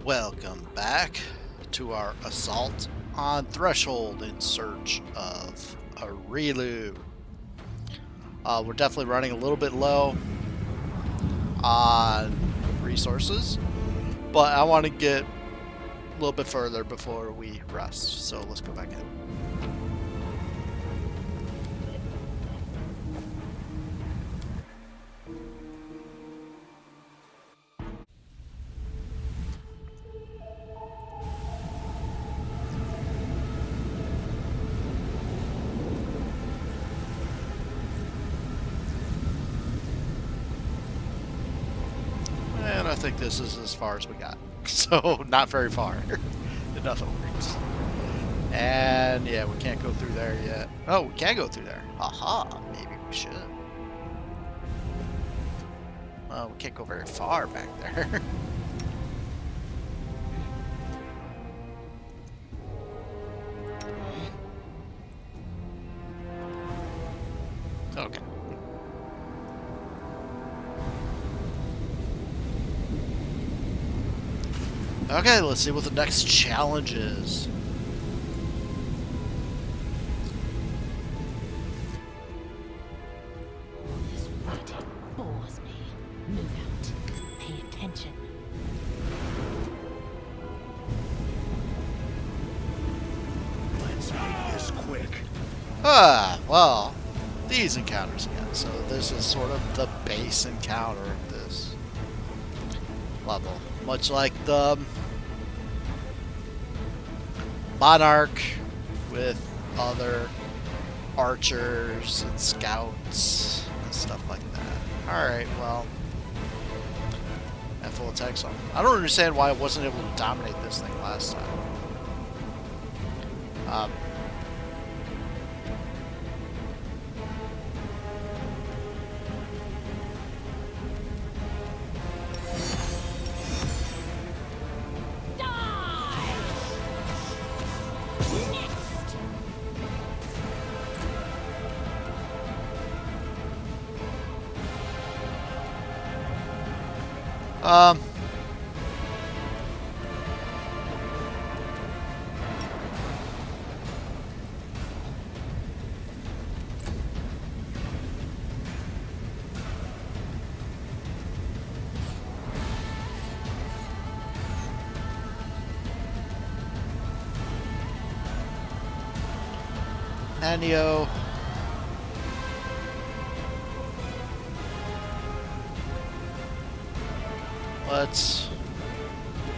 Welcome back to our assault on Threshold in search of Areelu. We're definitely running a little bit low on resources, but I want to get a little bit further before we rest, so let's go back in. And I think this is as far as we got. So, not very far. In other words. And yeah, we can't go through there yet. Oh, we can go through there. Aha, maybe we should. Well, we can't go very far back there. Okay. Okay, let's see what the next challenge is. This waiting bores me. Move out. Pay attention. Let's make this quick. Well, these encounters again. So this is sort of the base encounter of this level. Much like the Monarch with other archers and scouts and stuff like that. Alright, well. And full attack zone. I don't understand why I wasn't able to dominate this thing last time. Nanio. Let's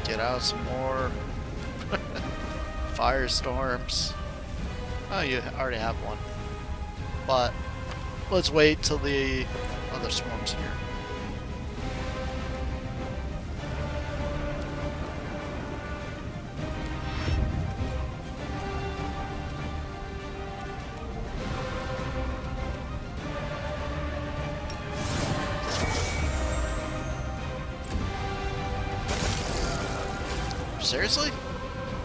get out some more firestorms. Oh, you already have one. But let's wait till the other swarms here. Seriously?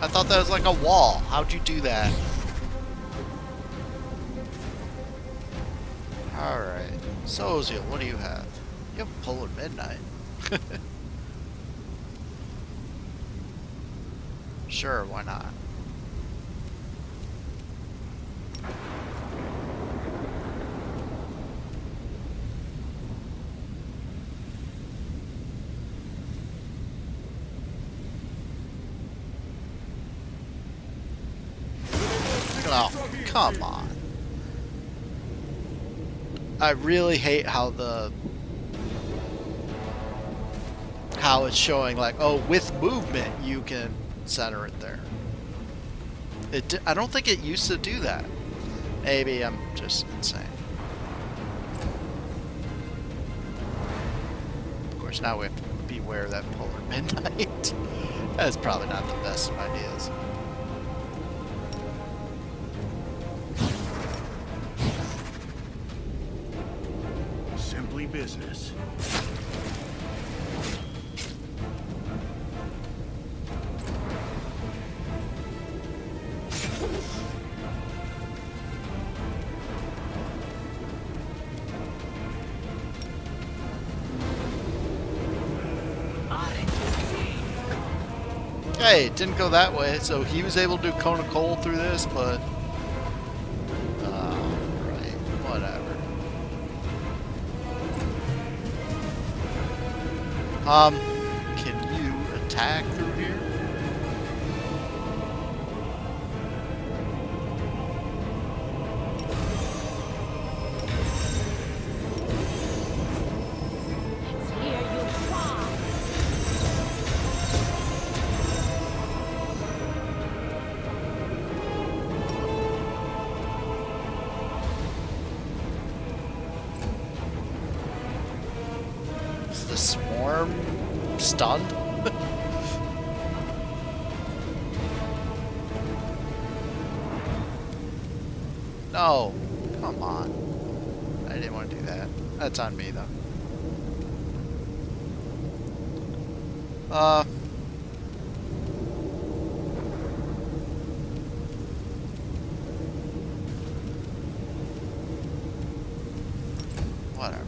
I thought that was like a wall. How'd you do that? Alright. So, Ozil, what do you have? You have Polar Midnight. Sure, why not? Oh, come on. I really hate how it's showing like, oh, with movement you can center it there. I don't think it used to do that. Maybe I'm just insane. Of course, now we have to beware of that Polar Midnight. That's probably not the best of ideas. Simply business. Hey, it didn't go that way, so he was able to do cone of coal through this, but... right, whatever. Can you attack through here? Let's hear you cry. Is the swarm stunned? No, come on. I didn't want to do that. That's on me, though. Whatever.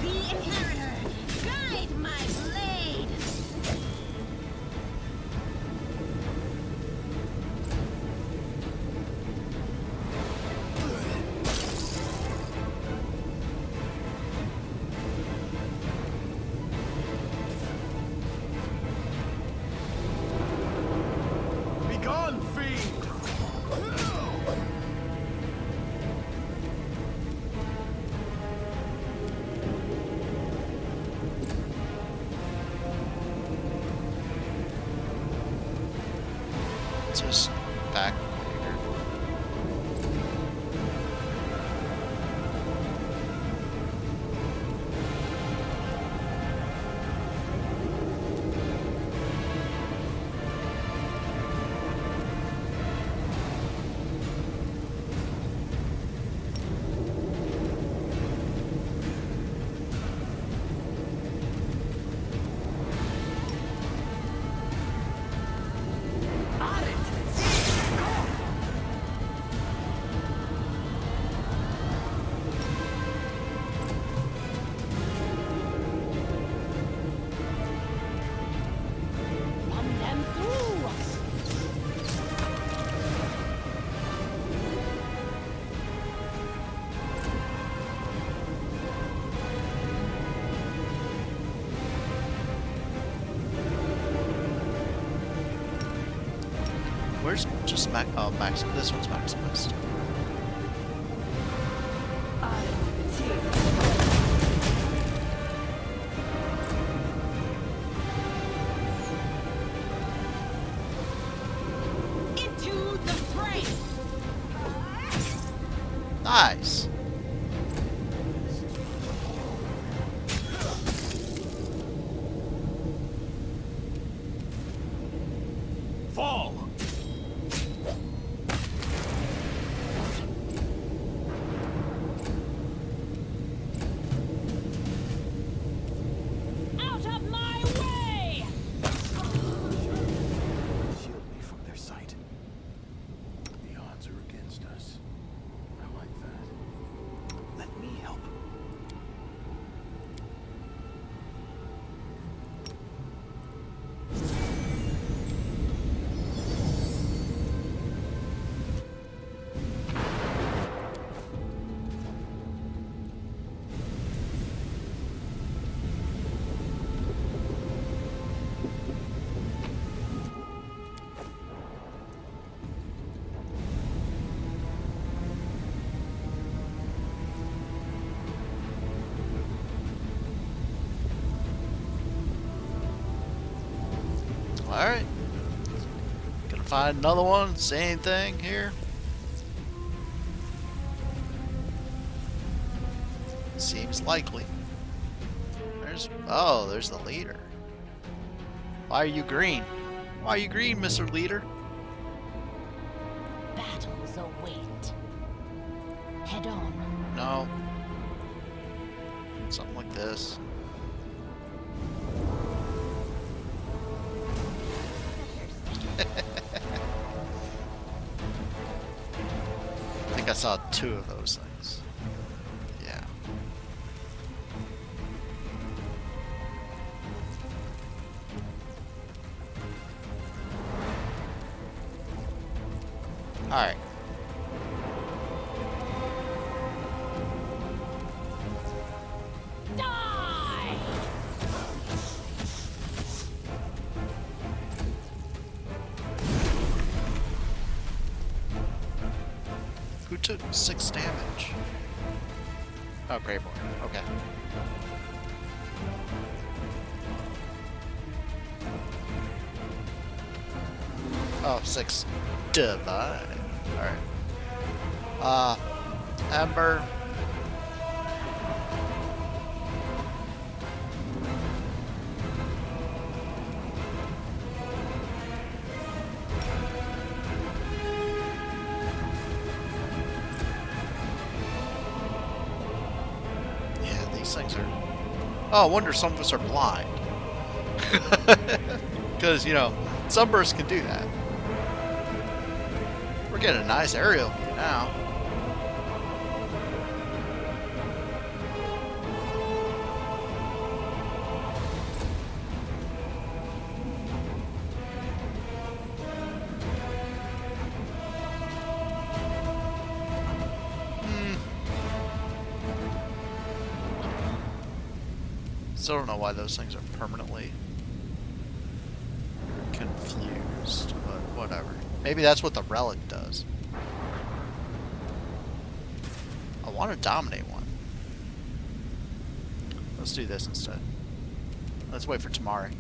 The inheritor, guide my blade. Be gone, fiend! It's just back here. Run them through. Where's just Max? This one's Maximus. Into the fray. Nice. Fall! Out of my way. Shield me from their sight. The odds are against us. I like that. Let me help. Alright. Gonna find another one. Same thing here. Seems likely. There's the leader. Why are you green? Why are you green, Mr. Leader? Battles await. Head on. No. Something like this. saw 2 of those things. Yeah. Alright. Die! Who took 6 damage? Oh, Greyborn. Okay. Oh, 6 divine. Alright. Ember. Yeah, these things are... Oh, I wonder some of us are blind. Because, you know, sunbursts can do that. We're getting a nice aerial view now. Still don't know why those things are permanently confused, but whatever. Maybe that's what the relic does. I want to dominate one. Let's do this instead. Let's wait for Tamari.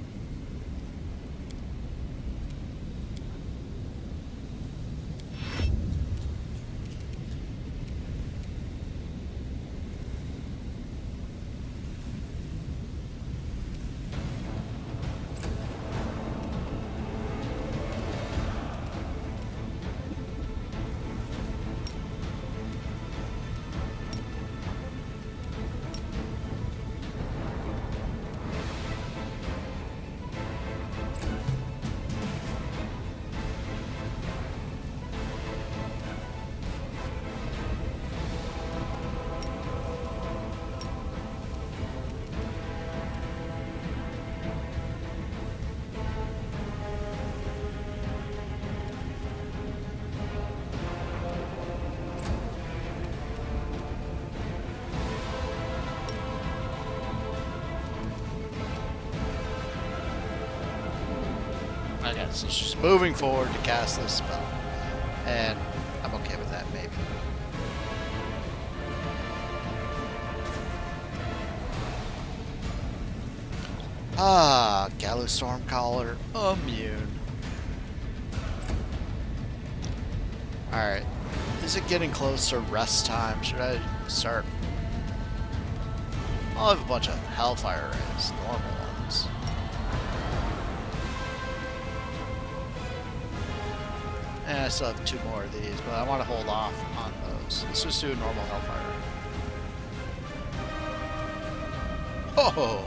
Okay, so she's moving forward to cast this spell. And I'm okay with that, maybe. Ah, Gallow Stormcaller, immune. Alright. Is it getting close to rest time? Should I start? I'll have a bunch of Hellfire Rays, normal ones. And I still have 2 more of these, but I want to hold off on those. Let's just do a normal Hellfire Ray. Oh!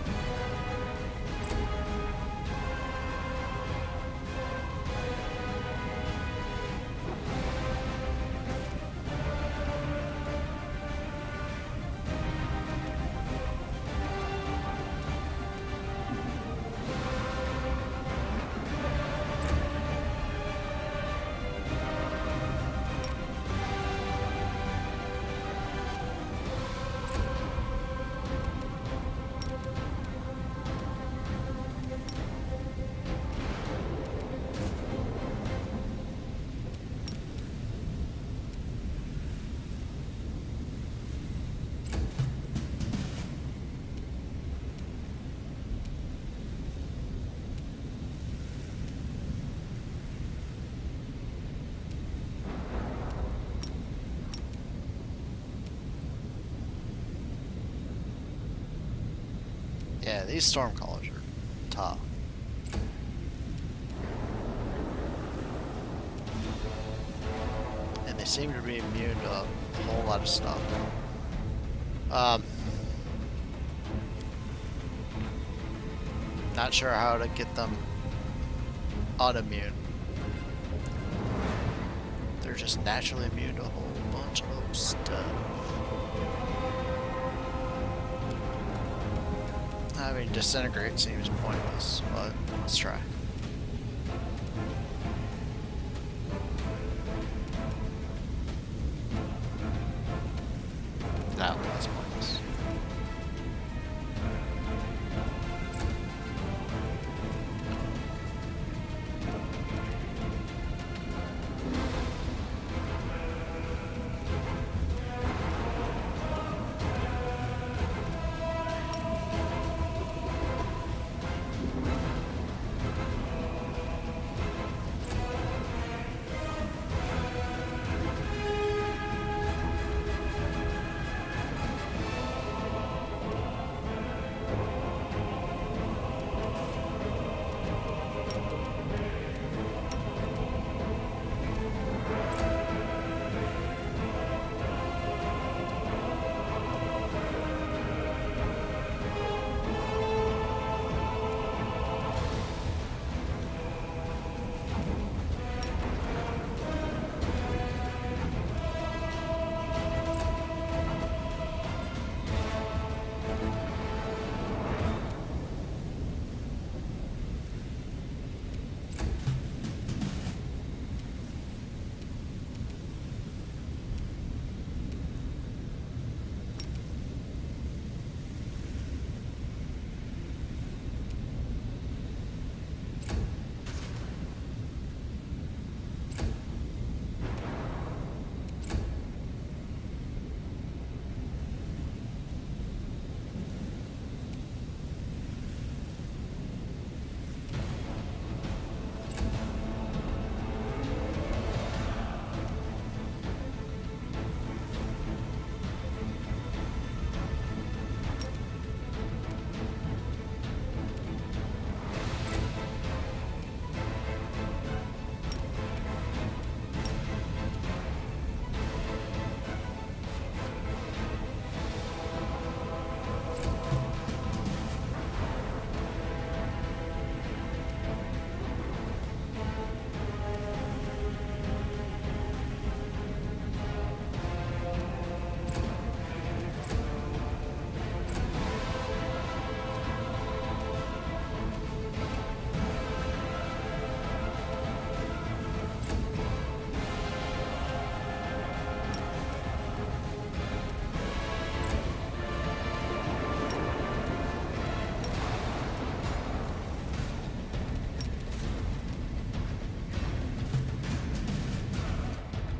Yeah, these Stormcallers are tough. And they seem to be immune to a whole lot of stuff. Not sure how to get them unimmune. They're just naturally immune to a whole bunch. bunch of stuff. I mean, disintegrate seems pointless, but let's try. That one was pointless.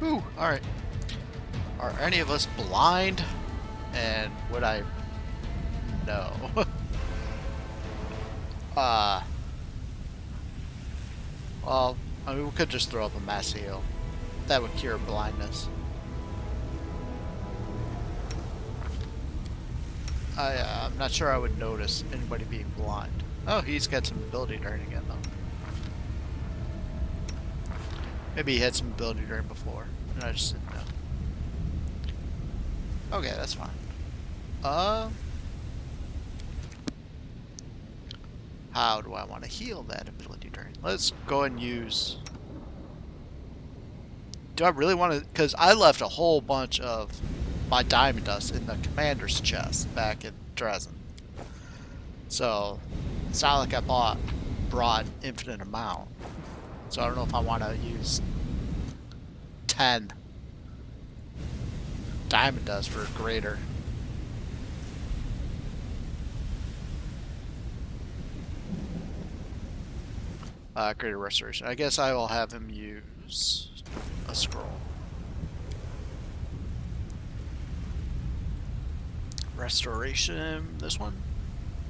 Ooh, alright. Are any of us blind? And would I... No. Well, I mean, we could just throw up a mass heal. That would cure blindness. I'm not sure I would notice anybody being blind. Oh, he's got some ability during again, though. Maybe he had some ability during before, and I just didn't know. Okay, that's fine. How do I want to heal that ability during? Let's go and use... Do I really want to... Because I left a whole bunch of my diamond dust in the commander's chest back in Dresden. So, it's not like I brought infinite amount. So I don't know if I want to use 10 diamond dust for greater. Greater restoration. I guess I will have him use a scroll. Restoration, this one?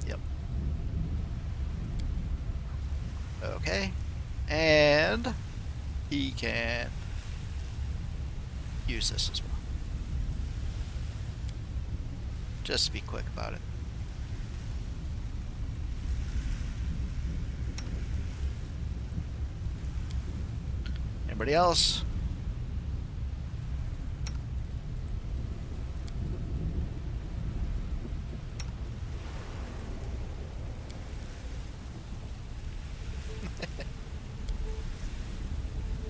Yep. Okay. And he can use this as well. Just to be quick about it. Anybody else?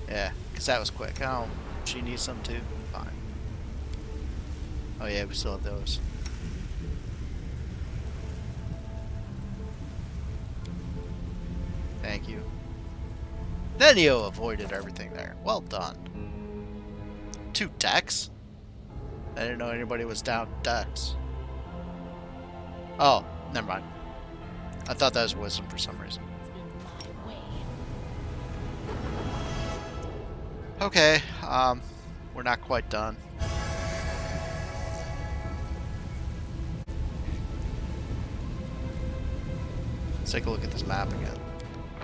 Yeah, because that was quick. Oh, she needs some too? Fine. Oh yeah, we still have those. Thank you. Then you avoided everything there. Well done. 2 decks? I didn't know anybody was down decks. Oh, never mind. I thought that was wisdom for some reason. In my way. Okay, we're not quite done. Let's take a look at this map again.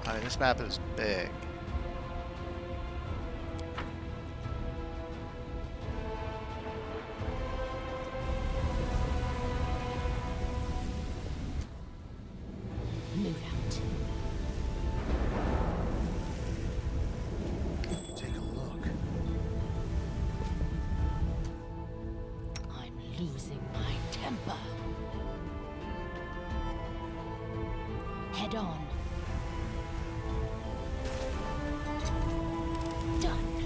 I mean, this map is big. Move out. Take a look. I'm losing my temper. Head on. Done.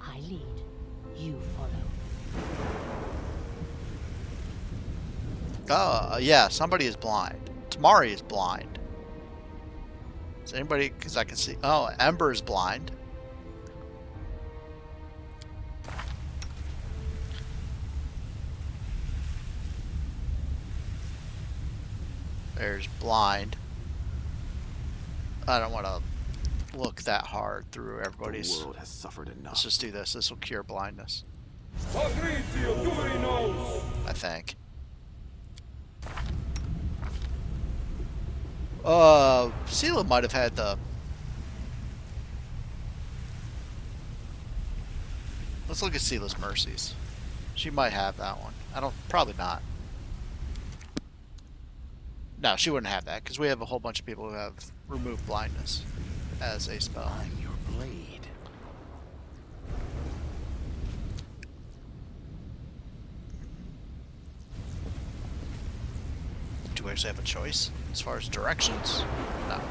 I lead. You follow. Oh, yeah, somebody is blind. Tamari is blind. Is anybody, because I can see, oh, Ember is blind. There's blind. I don't want to look that hard through everybody's. The world has suffered enough. Let's just do this. This will cure blindness. I think. Sela might have had the... Let's look at Sela's Mercies. She might have that one. I don't... Probably not. No, she wouldn't have that, because we have a whole bunch of people who have removed blindness as a spell. I'm your blade. Do we actually have a choice as far as directions? No.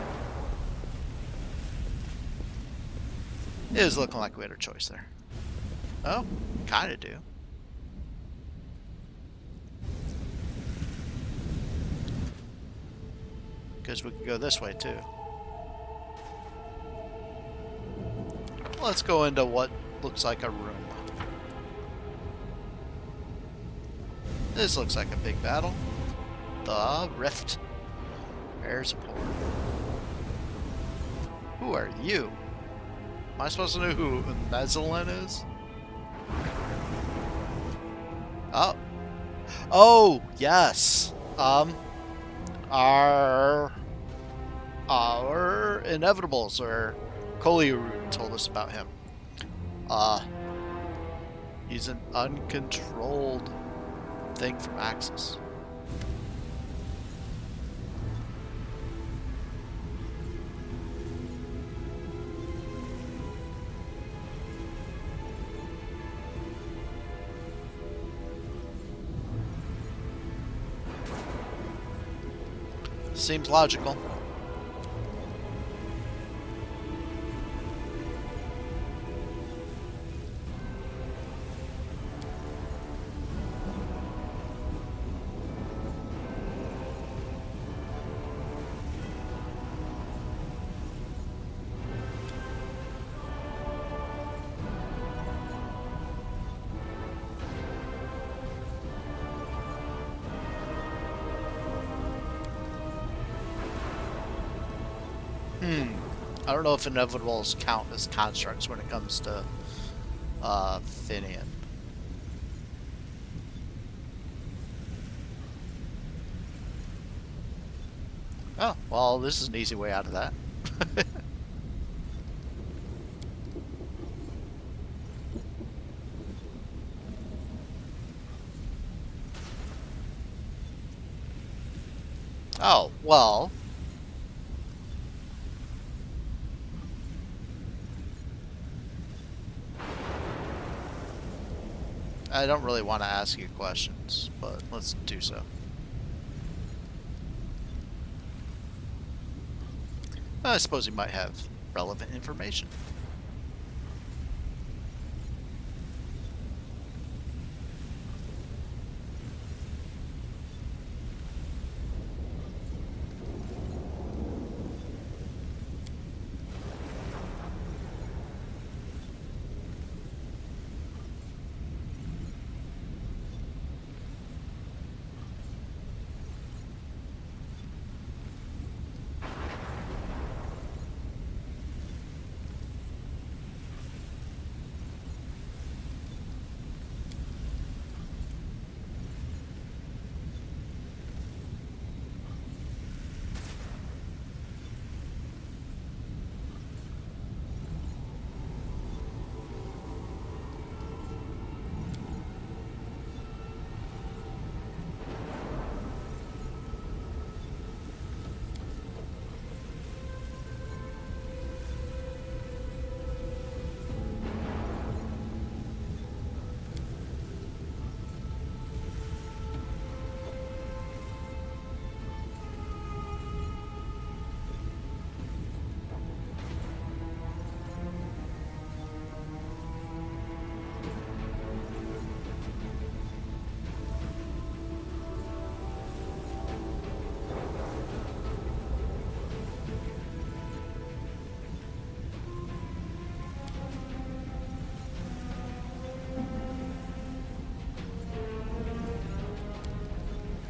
It is looking like we had a choice there. Oh, kinda do. Because we could go this way too. Let's go into what looks like a room. This looks like a big battle. The Rift. Air support. Who are you? Am I supposed to know who Imezlen is? Oh. Oh, yes. Our inevitables, or Koliru told us about him. He's an uncontrolled thing from Axis. Seems logical. I don't know if inevitables count as constructs when it comes to Finian. Oh, well, this is an easy way out of that. Oh, well. I don't really want to ask you questions, but let's do so. I suppose you might have relevant information.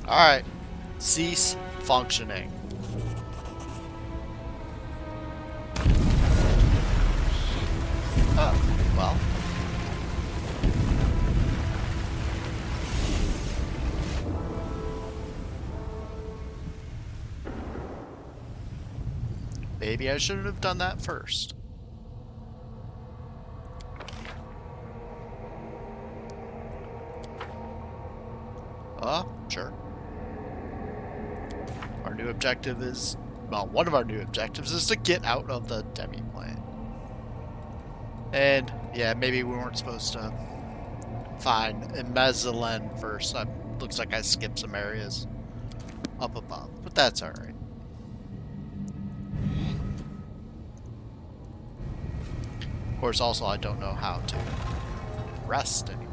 Alright. Cease functioning. Oh, well. Maybe I should have done that first. Sure. Our new objective is, well, one of our new objectives is to get out of the demiplane. And, yeah, maybe we weren't supposed to find Imezlen first. Looks like I skipped some areas up above, but that's alright. Of course, also, I don't know how to rest anymore.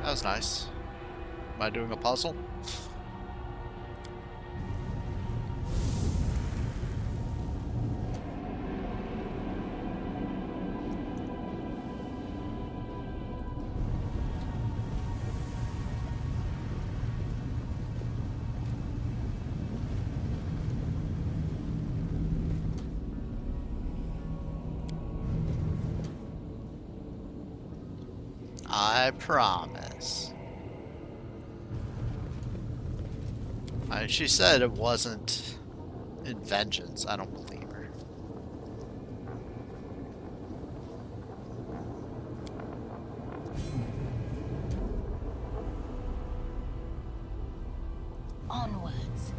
That was nice. Am I doing a puzzle? I promise. She said it wasn't in vengeance. I don't believe her. Onwards.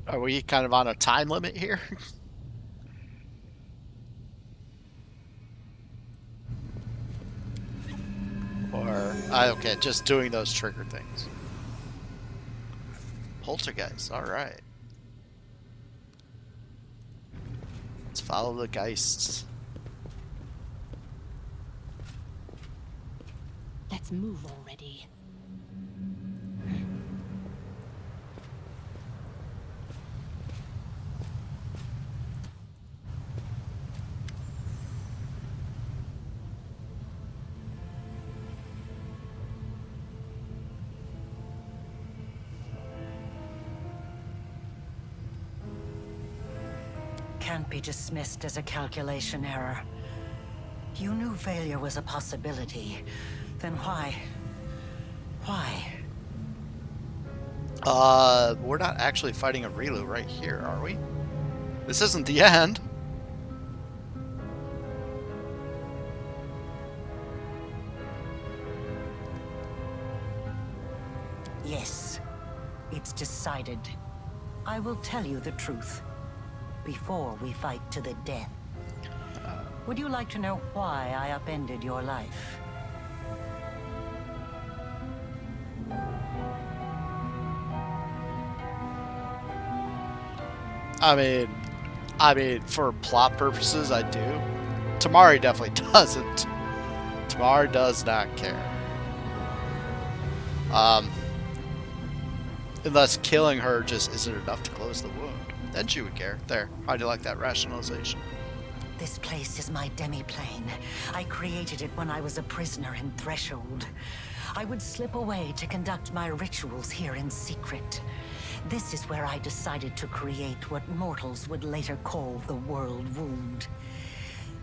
Are we kind of on a time limit here? Or, okay, just doing those trigger things. Poltergeist, alright. Let's follow the geists. Let's move already. Can't be dismissed as a calculation error. You knew failure was a possibility. Then why? Why? We're not actually fighting Areelu right here, are we? This isn't the end. Yes, it's decided. I will tell you the truth before we fight to the death. Would you like to know why I upended your life? I mean, for plot purposes, I do. Tamari definitely doesn't. Tamari does not care. Unless killing her just isn't enough to close the wound. Then she would care. There. How do you like that rationalization? This place is my demiplane. I created it when I was a prisoner in Threshold. I would slip away to conduct my rituals here in secret. This is where I decided to create what mortals would later call the World Wound.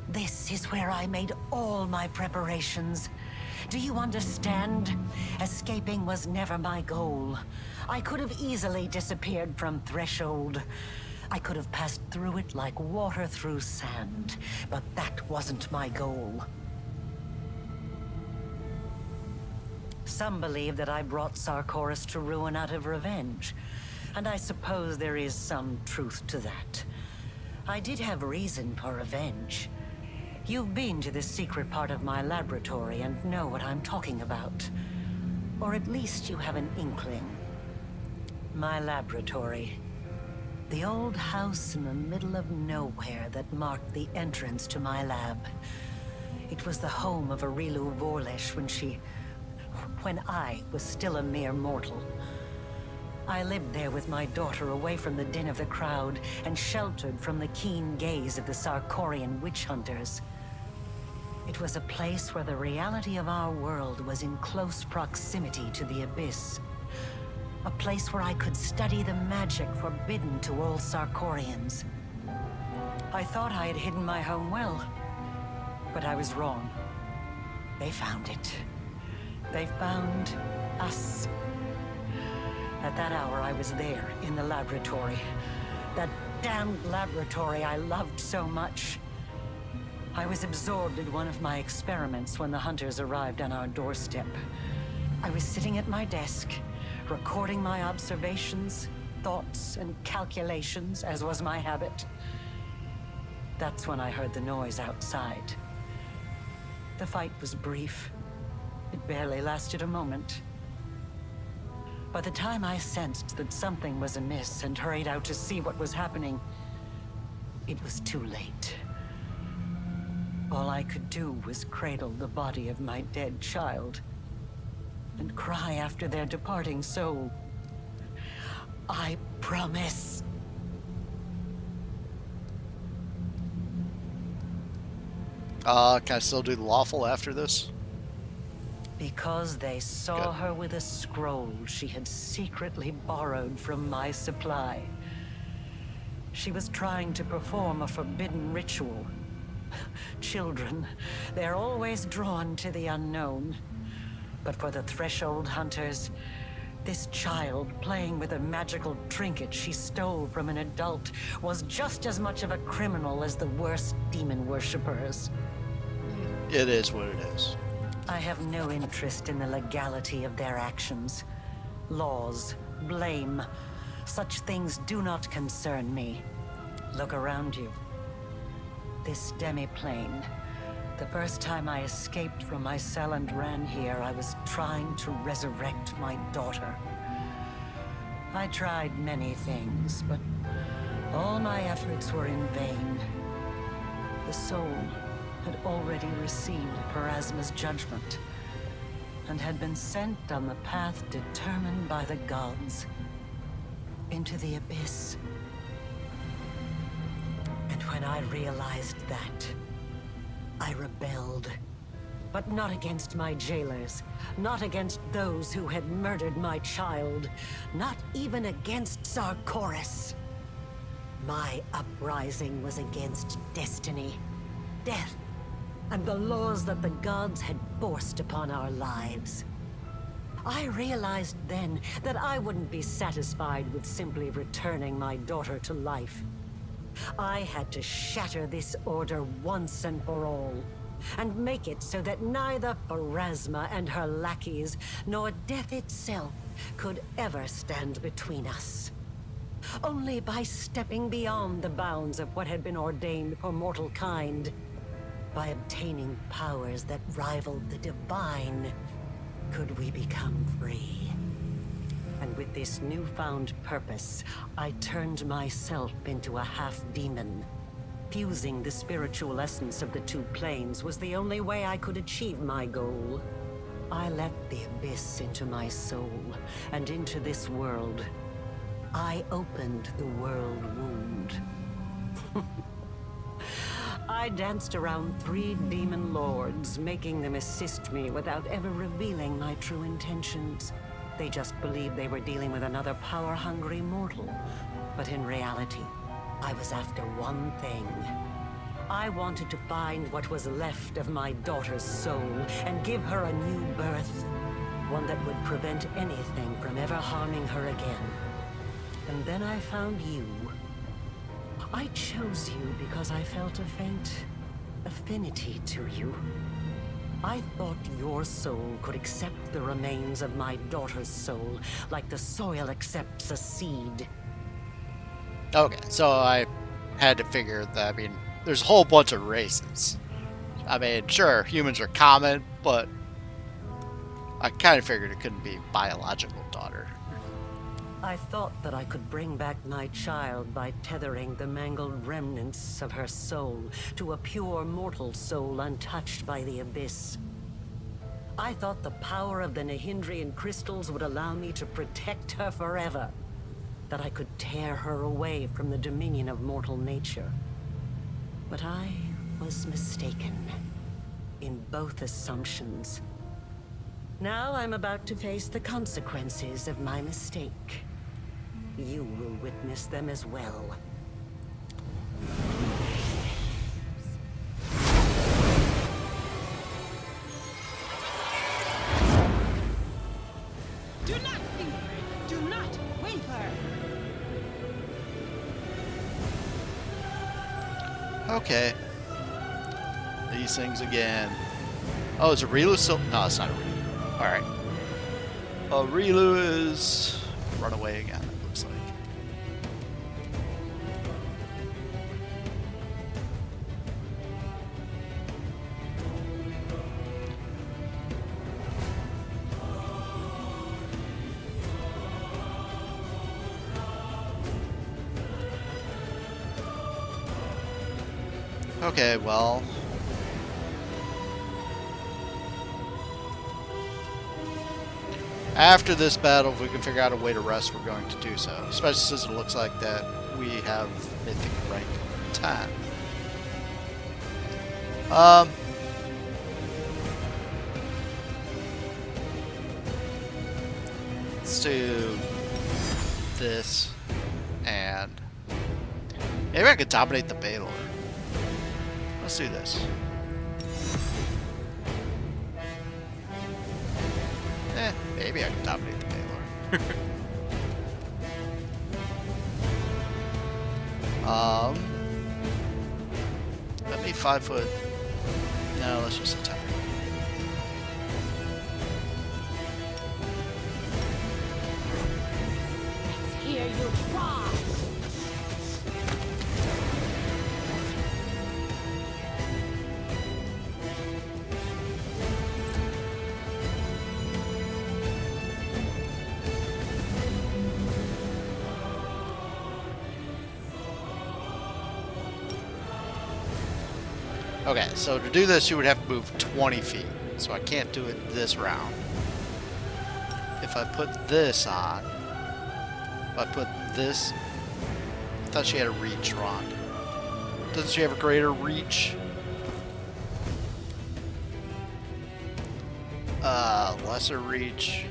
This is where I made all my preparations. Do you understand? Escaping was never my goal. I could have easily disappeared from Threshold. I could have passed through it like water through sand, but that wasn't my goal. Some believe that I brought Sarkoris to ruin out of revenge, and I suppose there is some truth to that. I did have reason for revenge. You've been to the secret part of my laboratory and know what I'm talking about. Or at least you have an inkling. My laboratory. The old house in the middle of nowhere that marked the entrance to my lab. It was the home of Areelu when I was still a mere mortal. I lived there with my daughter, away from the din of the crowd and sheltered from the keen gaze of the Sarkorian witch hunters. It was a place where the reality of our world was in close proximity to the abyss. A place where I could study the magic forbidden to all Sarkorians. I thought I had hidden my home well, but I was wrong. They found it. They found us. At that hour, I was there, in the laboratory. That damned laboratory I loved so much. I was absorbed in one of my experiments when the hunters arrived on our doorstep. I was sitting at my desk, recording my observations, thoughts, and calculations, as was my habit. That's when I heard the noise outside. The fight was brief. It barely lasted a moment. By the time I sensed that something was amiss and hurried out to see what was happening, it was too late. All I could do was cradle the body of my dead child and cry after their departing soul. I promise. Can I still do the lawful after this? Because they saw Good. her with a scroll she had secretly borrowed from my supply. She was trying to perform a forbidden ritual. Children, they're always drawn to the unknown. But for the Threshold Hunters, this child playing with a magical trinket she stole from an adult was just as much of a criminal as the worst demon worshippers. It is what it is. I have no interest in the legality of their actions. Laws, blame, such things do not concern me. Look around you. This demiplane. The first time I escaped from my cell and ran here, I was trying to resurrect my daughter. I tried many things, but all my efforts were in vain. The soul had already received Pharasma's judgment, and had been sent on the path determined by the gods, into the abyss. And when I realized that, I rebelled. But not against my jailers, not against those who had murdered my child, not even against Sarkoris. My uprising was against destiny, death, and the laws that the gods had forced upon our lives. I realized then that I wouldn't be satisfied with simply returning my daughter to life. I had to shatter this order once and for all, and make it so that neither Pharasma and her lackeys, nor death itself, could ever stand between us. Only by stepping beyond the bounds of what had been ordained for mortal kind, by obtaining powers that rivaled the divine, could we become free. And with this newfound purpose, I turned myself into a half-demon. Fusing the spiritual essence of the two planes was the only way I could achieve my goal. I let the abyss into my soul, and into this world. I opened the world wound. I danced around 3 demon lords, making them assist me without ever revealing my true intentions. They just believed they were dealing with another power-hungry mortal. But in reality, I was after one thing. I wanted to find what was left of my daughter's soul and give her a new birth. One that would prevent anything from ever harming her again. And then I found you. I chose you because I felt a faint affinity to you. I thought your soul could accept the remains of my daughter's soul, like the soil accepts a seed. Okay, so I had to figure that, I mean, there's a whole bunch of races. I mean, sure, humans are common, but I kind of figured it couldn't be biological daughter. I thought that I could bring back my child by tethering the mangled remnants of her soul to a pure mortal soul untouched by the abyss. I thought the power of the Nahindrian crystals would allow me to protect her forever. That I could tear her away from the dominion of mortal nature. But I was mistaken in both assumptions. Now I'm about to face the consequences of my mistake. You will witness them as well. Do not fear. Do not waver. Okay. These things again. Oh, is Areelu still? No, it's not Areelu. Alright. Areelu is run away again, it looks like. Okay, well. After this battle, if we can figure out a way to rest, we're going to do so. Especially since it looks like that we have Mythic rank 10. Let's do this, and maybe I could dominate the Baylor. Let's do this. Maybe I can dominate the Baylor. Let me 5 foot. No, let's just attack. Let's hear you cry. Okay, so to do this, you would have to move 20 feet. So I can't do it this round. If I put this on, if I put this, I thought she had a reach, Ron. Doesn't she have a greater reach? Lesser reach.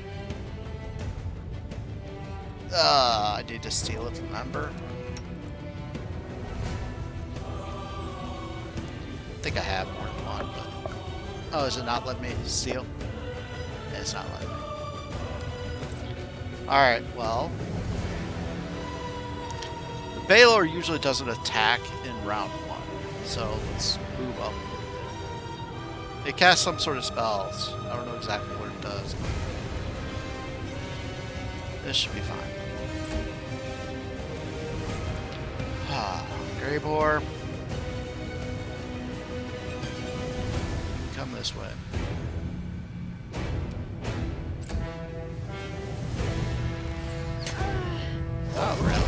I need to steal it from Ember. I think I have more than one, but... Oh, is it not letting me steal? Yeah, it's not letting me. Alright, well... The Baylor usually doesn't attack in round 1, so let's move up. It casts some sort of spells. I don't know exactly what it does, but... This should be fine. Greybore. Come this way. Oh, really?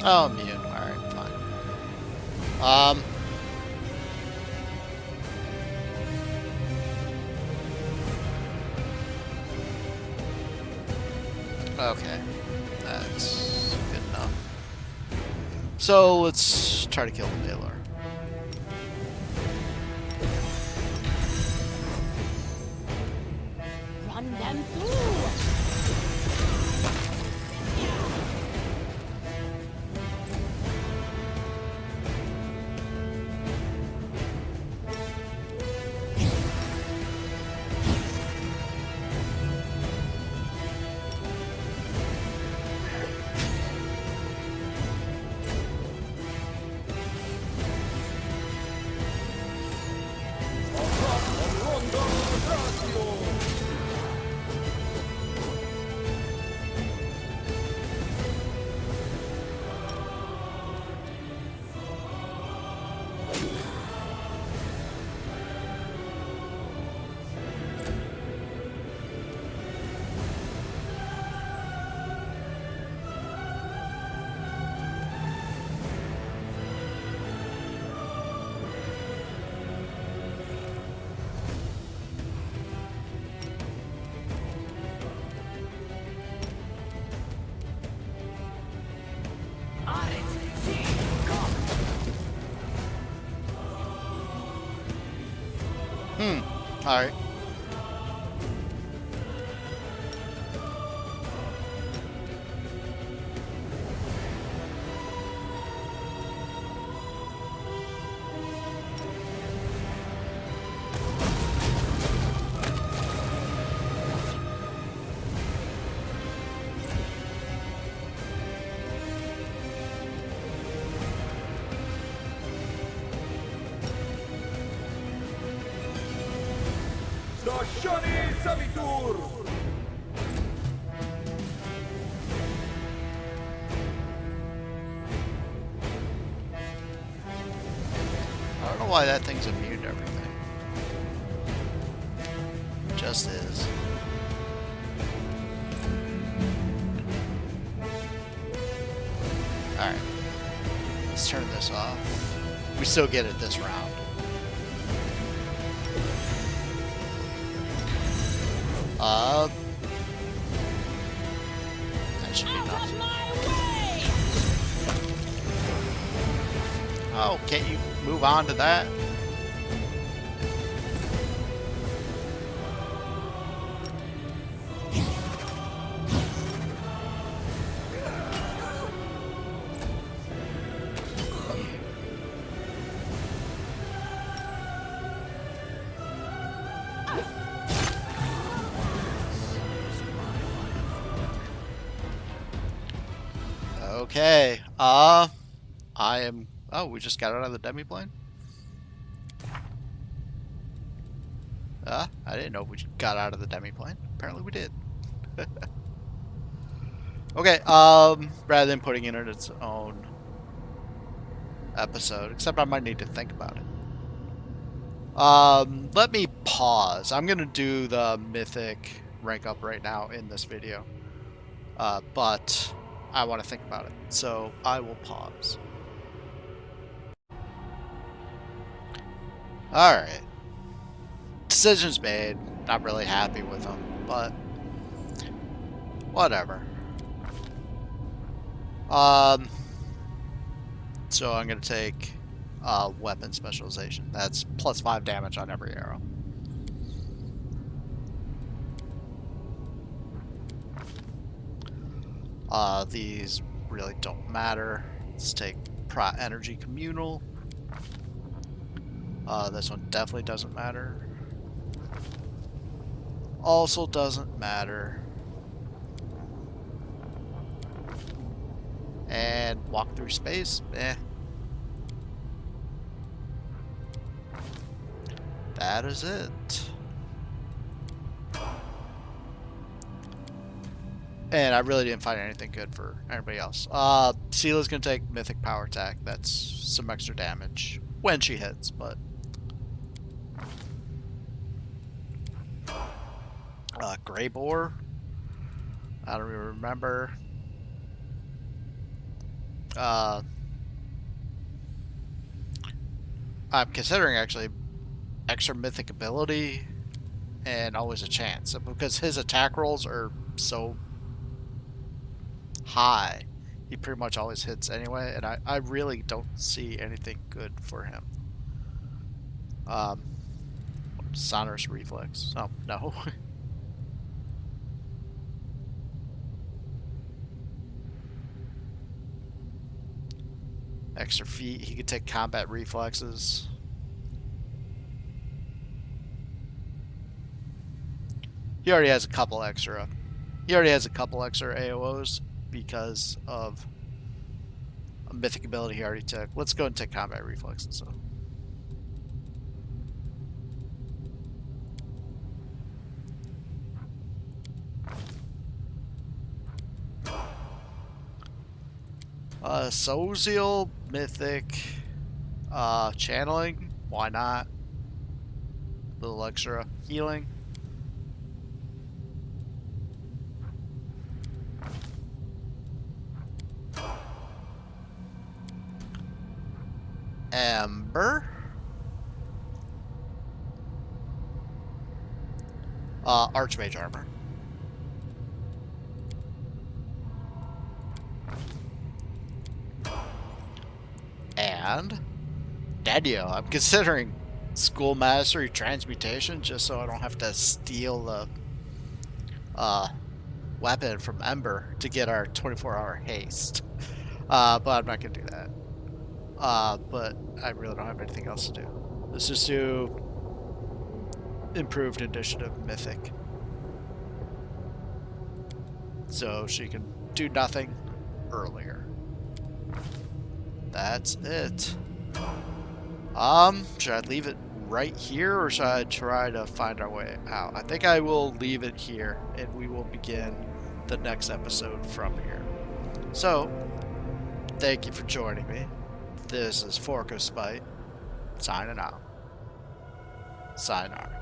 Oh, immune. Alright, fine. Okay. That's good enough. So, let's try to kill the Baylor. Run them through! Alright. I don't know why that thing's immune to everything. Just is. Alright. Let's turn this off. We still get it this round. That should be Out enough. of my way! Oh, can't you move on to that? Okay. I am. Oh, we just got out of the demiplane? I didn't know we got out of the demiplane. Apparently we did. Okay, rather than putting it in its own episode, except I might need to think about it. Let me pause. I'm gonna do the Mythic rank up right now in this video. But I want to think about it. So I will pause. Alright. Decisions made. Not really happy with them, but whatever. So I'm gonna take weapon specialization. That's +5 damage on every arrow. These really don't matter. Let's take Energy Communal. This one definitely doesn't matter. Also doesn't matter. And walk through space, That is it. And I really didn't find anything good for anybody else. Sela's gonna take Mythic Power Attack. That's some extra damage when she hits, but Grey Boar. I don't even remember. I'm considering actually extra mythic ability and always a chance because his attack rolls are so high. He pretty much always hits anyway, and I really don't see anything good for him. Sonorous reflex. Oh, no. Extra feet. He could take combat reflexes. He already has a couple extra. He already has a couple extra AOs because of a mythic ability he already took. Let's go and take combat reflexes. So. Social, mythic, channeling. Why not? Little extra healing. Ember. Archmage armor. And Dadio. I'm considering School Mastery Transmutation just so I don't have to steal the weapon from Ember to get our 24-hour haste. But I'm not going to do that. But I really don't have anything else to do. Let's just do improved initiative mythic. So she can do nothing earlier. That's it. Should I leave it right here or should I try to find our way out? I think I will leave it here and we will begin the next episode from here. So, thank you for joining me. This is ForkOfSpite, signing out. Sayonara.